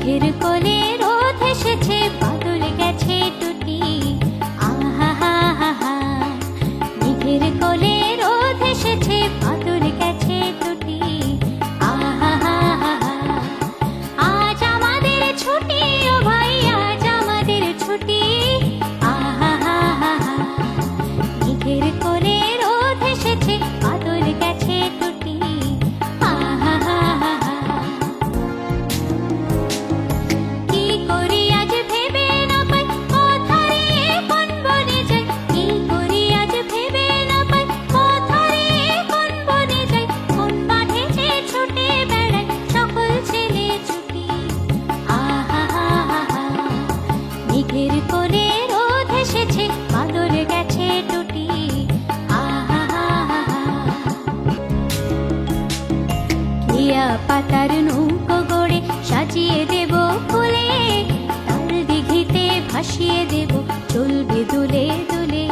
মেঘের কোলে রোদ এসেছে, বাদল গেছে টুটি। আহা হা হা হা, মেঘের কোলে রোদ এসেছে, বাদল গেছে টুটি। আহা হা হা হা, আজ আমাদের ছুটি, ও ভাই আজ আমাদের ছুটি। আহা হা হা হা, মেঘের কোলে রোদ এসেছে, বাদল গেছে টুটি। আহা হা হা হা, কি করি আজ ভেবে না পাই, কথা রে কোন বনে যাই। কি করি আজ ভেবে না পাই, কথা রে কোন বনে যাই। কোন মাঠে যে ছুটে বেড়ায় সকল ছেলে ছুটি। আহা হা হা হা, মেঘের কোলে রোদ এসেছে, বাদল গেছে টুটি। আহা হা হা হা, কেয়া পাতার নৌকো গড়ে সাজিয়ে দেব ফুলে, তাল দিঘিতে ভাসিয়ে দেব চলবে দুলে দুলে।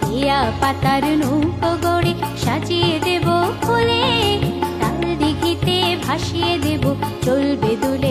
কেয়া পাতার নৌকো গড়ে সাজিয়ে দেব ফুলে, তাল দিঘিতে ভাসিয়ে দেব চলবে দুলে